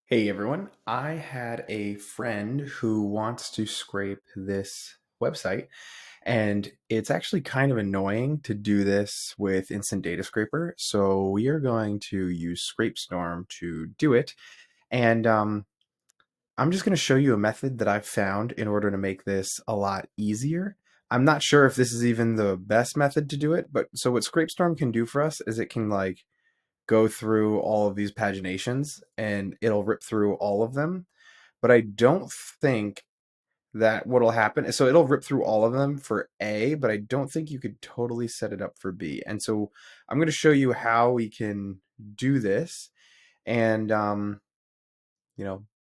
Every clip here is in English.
Hey everyone, I had a friend who wants to scrape this website, and it's actually kind of annoying to do this with Instant Data Scraper. So we are going to use Scrapestorm to do it. And I'm just going to show you a method that I've found in order to make this a lot easier. I'm not sure if this is even the best method to do it, but so what Scrapestorm can do for us is it can like go through all of these paginations and it'll rip through all of them, but I don't think that what'll happen is so it'll rip through all of them for A, but I don't think you could totally set it up for B. And so I'm going to show you how we can do this and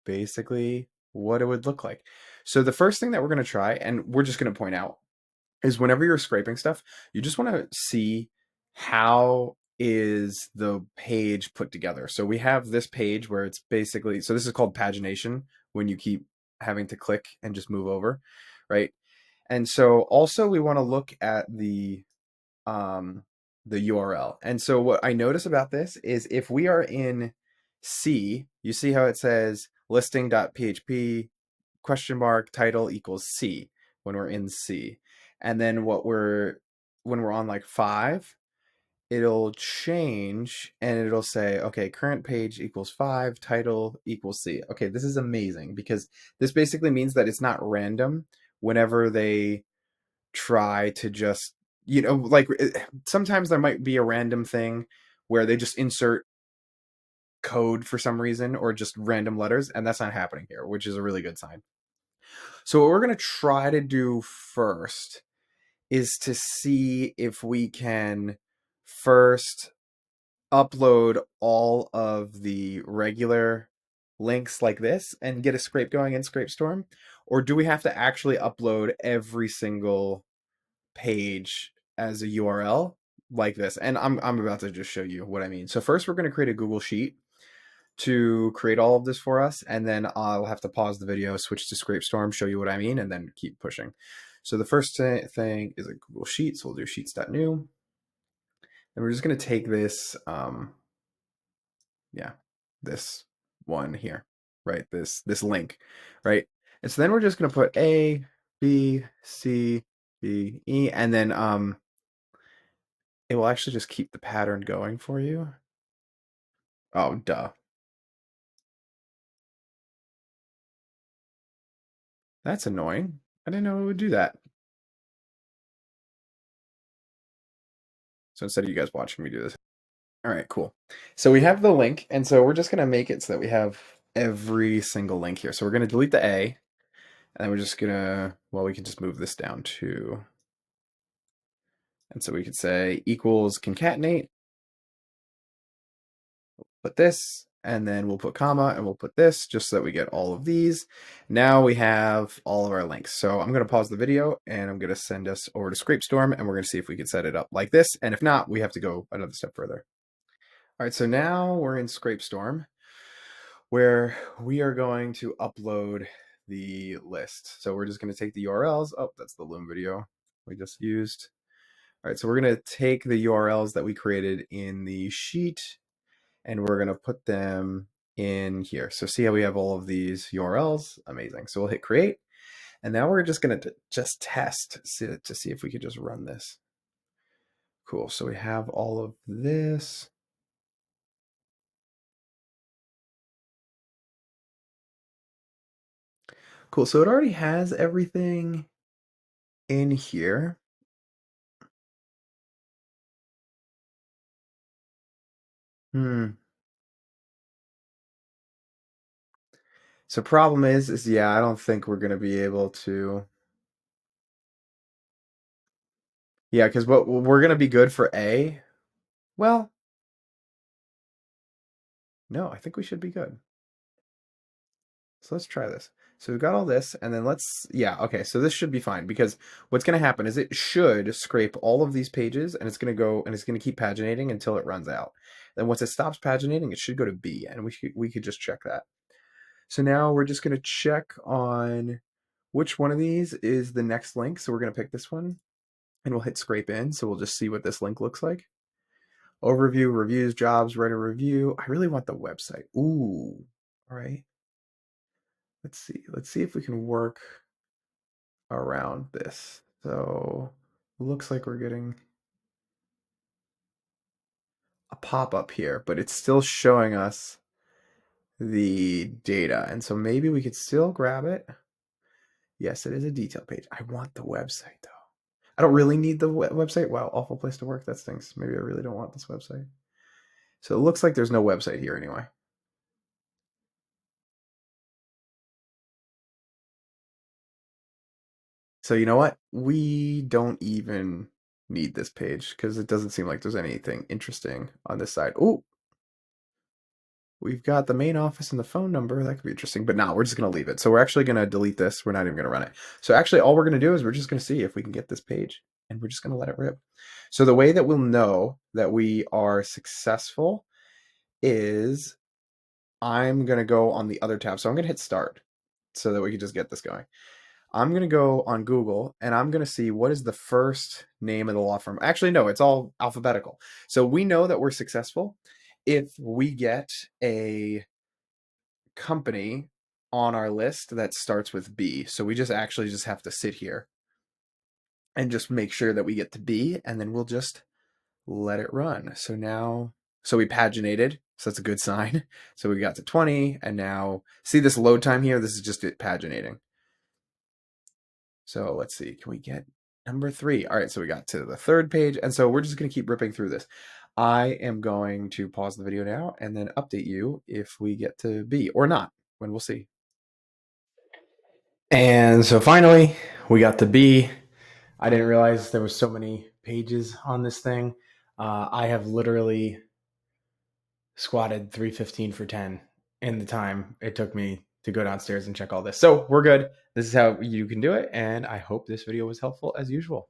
basically what it would look like. So the first thing that we're going to try, and we're just going to point out, is whenever you're scraping stuff, you just want to see how is the page put together. So we have this page where it's basically, so this is called pagination when you keep having to click and just move over, right? And so also we want to look at um the URL. And so what I notice about this is if we are in C, you see how it says listing.php question mark title equals C when we're in C. And then when we're on like 5, it'll change and it'll say, okay, current page equals 5, title equals C. Okay, this is amazing because this basically means that it's not random whenever they try to just, like sometimes there might be a random thing where they just insert code for some reason or just random letters, and that's not happening here, which is a really good sign. So what we're going to try to do first is to see if we can first upload all of the regular links like this and get a scrape going in Scrapestorm, or do we have to actually upload every single page as a URL like this? And I'm about to just show you what I mean. So first we're going to create a Google Sheet to create all of this for us, and then I'll have to pause the video, switch to Scrapestorm, show you what I mean, and then keep pushing. So the first thing is a Google Sheet, so we'll do sheets.new, and we're just going to take this, yeah, this one here, right? This link, right? And so then we're just going to put A, B, C, D, E, and then it will actually just keep the pattern going for you. Oh, duh. That's annoying. I didn't know it would do that. So instead of you guys watching me do this. All right, cool. So we have the link, and so we're just going to make it so that we have every single link here. So we're going to delete the A, and then we're just going to, well, we can just move this down to, and so we could say equals concatenate, put this, and then we'll put comma, and we'll put this, just so that we get all of these. Now we have all of our links. So I'm going to pause the video, and I'm going to send us over to Scrapestorm, and we're going to see if we can set it up like this. And if not, we have to go another step further. All right, so now we're in Scrapestorm, where we are going to upload the list. So we're just going to take the URLs. Oh, that's the Loom video we just used. All right, so we're going to take the URLs that we created in the sheet, and we're going to put them in here. So see how we have all of these URLs? Amazing. So we'll hit create. And now we're just going to just test to see if we could just run this. Cool. So we have all of this. Cool. So it already has everything in here. Hmm. So problem is yeah, I don't think we're gonna be able to. Yeah, because what we're gonna be good for A. Well, no, I think we should be good. So let's try this. So we've got all this, and then yeah, okay, so this should be fine because what's gonna happen is it should scrape all of these pages, and it's gonna go and it's gonna keep paginating until it runs out. Then once it stops paginating, it should go to B, and we could just check that. So now we're just gonna check on which one of these is the next link. So we're gonna pick this one, and we'll hit scrape in. So we'll just see what this link looks like. Overview, reviews, jobs, write a review. I really want the website. Ooh, All right. Let's see. Let's see if we can work around this. So looks like we're getting a pop-up here, but it's still showing us the data. And so maybe we could still grab it. Yes, it is a detail page. I want the website though. I don't really need the website. Wow, awful place to work. That stinks. Maybe I really don't want this website. So it looks like there's no website here anyway. So you know what? We don't even need this page because it doesn't seem like there's anything interesting on this side. Oh, we've got the main office and the phone number. That could be interesting, but no, we're just going to leave it. So we're actually going to delete this. We're not even going to run it. So actually all we're going to do is we're just going to see if we can get this page and we're just going to let it rip. So the way that we'll know that we are successful is I'm going to go on the other tab. So I'm going to hit start so that we can just get this going. I'm going to go on Google and I'm going to see what is the first name of the law firm. Actually, no, it's all alphabetical. So we know that we're successful if we get a company on our list that starts with B. So we just actually just have to sit here and just make sure that we get to B, and then we'll just let it run. So now, so we paginated, so that's a good sign. So we got to 20, and now see this load time here? This is just it paginating. So let's see, can we get number 3? All right, so we got to the 3rd page, and so we're just gonna keep ripping through this. I am going to pause the video now and then update you if we get to B or not, when we'll see. And so finally, we got to B. I didn't realize there was so many pages on this thing. I have literally squatted 315 for 10 in the time it took me to go downstairs and check all this. So we're good. This is how you can do it. And I hope this video was helpful as usual.